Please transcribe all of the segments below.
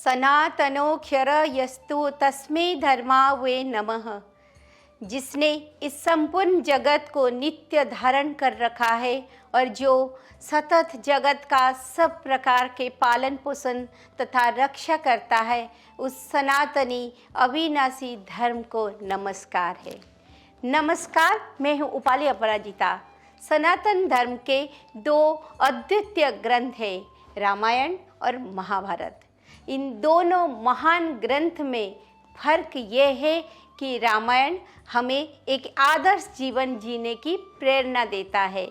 सनातनोऽक्षर यस्तु तस्मै धर्मावे नमः। जिसने इस संपूर्ण जगत को नित्य धारण कर रखा है और जो सतत जगत का सब प्रकार के पालन पोषण तथा रक्षा करता है, उस सनातनी अविनाशी धर्म को नमस्कार है। नमस्कार, मैं हूँ उपाली अपराजिता। सनातन धर्म के दो अद्वितीय ग्रंथ हैं, रामायण और महाभारत। इन दोनों महान ग्रंथ में फर्क ये है कि रामायण हमें एक आदर्श जीवन जीने की प्रेरणा देता है।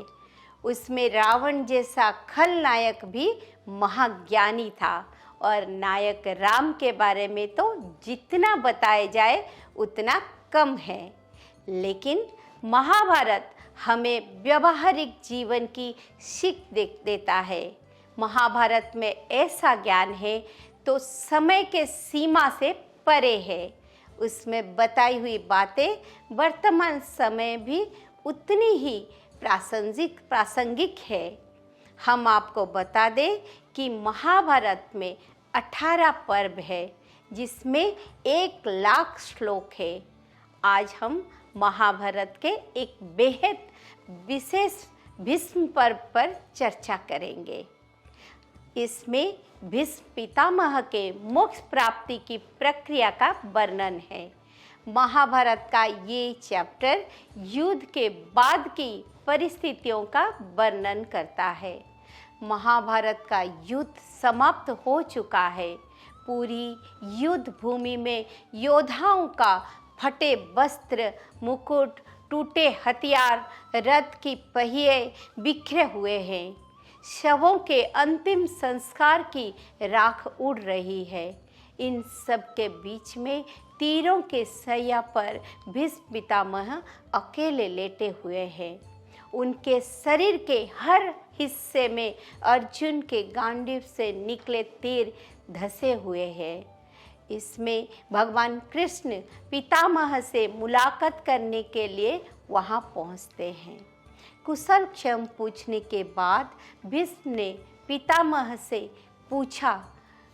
उसमें रावण जैसा खलनायक भी महाज्ञानी था और नायक राम के बारे में तो जितना बताया जाए उतना कम है। लेकिन महाभारत हमें व्यवहारिक जीवन की सीख देता है। महाभारत में ऐसा ज्ञान है तो समय के सीमा से परे है। उसमें बताई हुई बातें वर्तमान समय भी उतनी ही प्रासंगिक है। हम आपको बता दें कि महाभारत में 18 पर्व है, जिसमें 1,00,000 श्लोक है। आज हम महाभारत के एक बेहद विशेष भीष्म पर्व पर चर्चा करेंगे। इसमें भीष्म पितामह के मोक्ष प्राप्ति की प्रक्रिया का वर्णन है। महाभारत का ये चैप्टर युद्ध के बाद की परिस्थितियों का वर्णन करता है। महाभारत का युद्ध समाप्त हो चुका है। पूरी युद्ध भूमि में योद्धाओं का फटे वस्त्र, मुकुट, टूटे हथियार, रथ की पहिए बिखरे हुए हैं। शवों के अंतिम संस्कार की राख उड़ रही है। इन सब के बीच में तीरों के सैया पर भीष्म पितामह अकेले लेटे हुए हैं। उनके शरीर के हर हिस्से में अर्जुन के गांडीव से निकले तीर धंसे हुए हैं। इसमें भगवान कृष्ण पितामह से मुलाकात करने के लिए वहां पहुंचते हैं। कुशल क्षेम पूछने के बाद भीष्म ने पितामह से पूछा,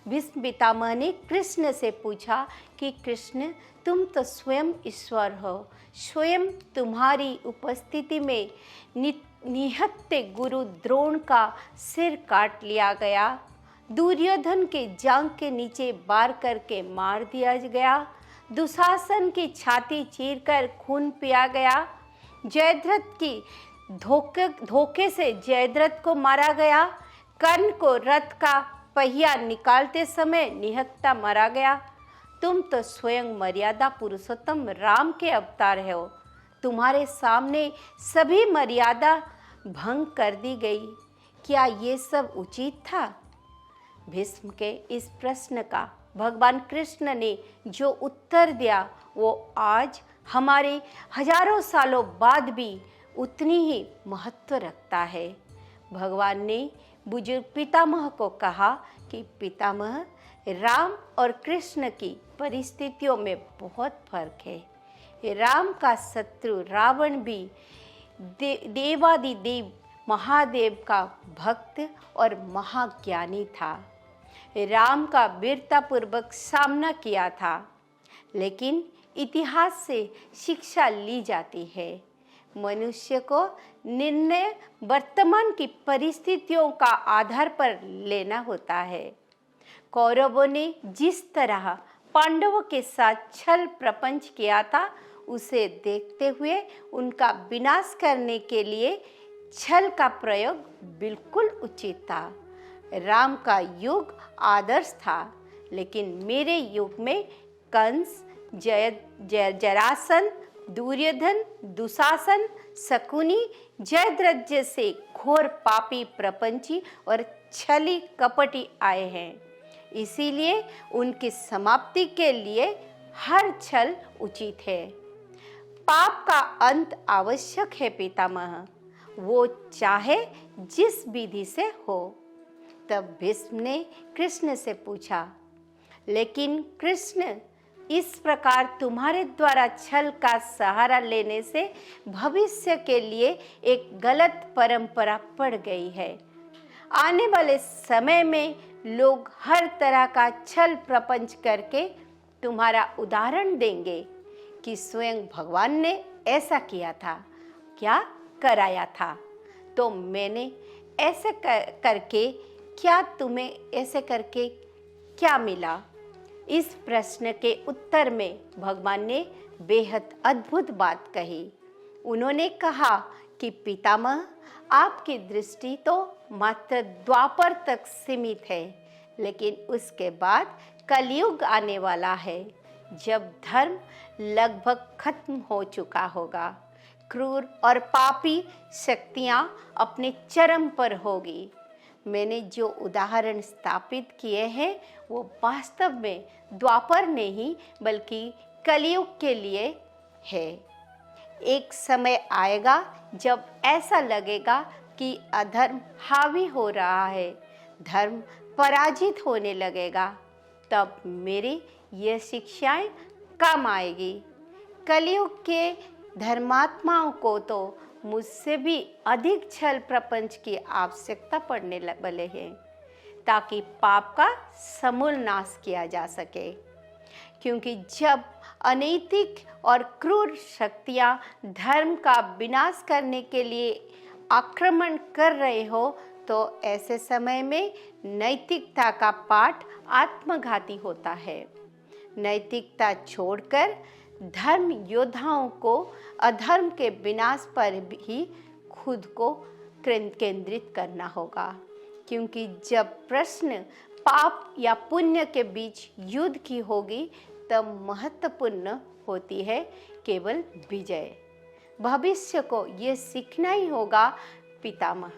भीष्म पितामह ने कृष्ण से पूछा कि कृष्ण, तुम तो स्वयं ईश्वर हो। स्वयं तुम्हारी उपस्थिति में निहत्ते गुरु द्रोण का सिर काट लिया गया, दुर्योधन के जांघ के नीचे बार करके मार दिया गया, दुशासन की छाती चीरकर खून पिया गया, जयद्रथ की धोखे से जयद्रथ को मारा गया, कर्ण को रथ का पहिया निकालते समय निहत्ता मारा गया। तुम तो स्वयं मर्यादा पुरुषोत्तम राम के अवतार हो। तुम्हारे सामने सभी मर्यादा भंग कर दी गई। क्या ये सब उचित था? भीष्म के इस प्रश्न का भगवान कृष्ण ने जो उत्तर दिया वो आज हमारे हजारों सालों बाद भी उतनी ही महत्व रखता है। भगवान ने बुजुर्ग पितामह को कहा कि पितामह, राम और कृष्ण की परिस्थितियों में बहुत फर्क है। राम का शत्रु रावण भी देवादिदेव महादेव का भक्त और महाज्ञानी था। राम का वीरतापूर्वक सामना किया था। लेकिन इतिहास से शिक्षा ली जाती है। मनुष्य को निर्णय वर्तमान की परिस्थितियों का आधार पर लेना होता है। कौरवों ने जिस तरह पांडवों के साथ छल प्रपंच किया था, उसे देखते हुए उनका विनाश करने के लिए छल का प्रयोग बिल्कुल उचित था। राम का युग आदर्श था, लेकिन मेरे युग में कंस, जरासंध, दुर्योधन, दुशासन, शकुनी, जयद्रथ जैसे घोर पापी, प्रपंची और छली कपटी आए हैं। इसीलिए उनकी समाप्ति के लिए हर छल उचित है। पाप का अंत आवश्यक है पितामह, वो चाहे जिस विधि से हो। तब भीष्म ने कृष्ण से पूछा, लेकिन कृष्ण, इस प्रकार तुम्हारे द्वारा छल का सहारा लेने से भविष्य के लिए एक गलत परंपरा पड़ गई है। आने वाले समय में लोग हर तरह का छल प्रपंच करके तुम्हारा उदाहरण देंगे कि स्वयं भगवान ने ऐसा किया था, क्या कराया था, तो मैंने ऐसे करके क्या, तुम्हें ऐसे करके क्या मिला। इस प्रश्न के उत्तर में भगवान ने बेहद अद्भुत बात कही। उन्होंने कहा कि पितामह, आपकी दृष्टि तो मात्र द्वापर तक सीमित है, लेकिन उसके बाद कलयुग आने वाला है, जब धर्म लगभग खत्म हो चुका होगा, क्रूर और पापी शक्तियां अपने चरम पर होगी। मैंने जो उदाहरण स्थापित किए हैं वो वास्तव में द्वापर नहीं बल्कि कलयुग के लिए है। एक समय आएगा जब ऐसा लगेगा कि अधर्म हावी हो रहा है, धर्म पराजित होने लगेगा, तब मेरी ये शिक्षाएं काम आएगी। कलयुग के धर्मात्माओं को तो मुझसे भी अधिक छल प्रपंच की आवश्यकता पड़ने वाले है, ताकि पाप का समूल नाश किया जा सके। क्योंकि जब अनैतिक और क्रूर शक्तियां धर्म का विनाश करने के लिए आक्रमण कर रहे हो, तो ऐसे समय में नैतिकता का पाठ आत्मघाती होता है। नैतिकता छोड़कर धर्म योद्धाओं को अधर्म के विनाश पर ही खुद को केंद्रित करना होगा। क्योंकि जब प्रश्न पाप या पुण्य के बीच युद्ध की होगी, तब महत्वपूर्ण होती है केवल विजय। भविष्य को ये सीखना ही होगा पितामह।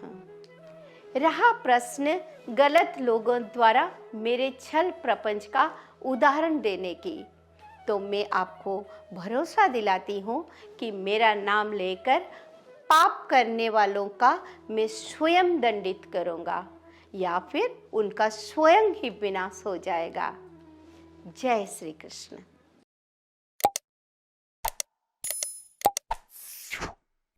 रहा प्रश्न गलत लोगों द्वारा मेरे छल प्रपंच का उदाहरण देने की, तो मैं आपको भरोसा दिलाती हूँ कि मेरा नाम लेकर पाप करने वालों का मैं स्वयं दंडित करूँगा या फिर उनका स्वयं ही विनाश हो जाएगा। जय श्री कृष्ण।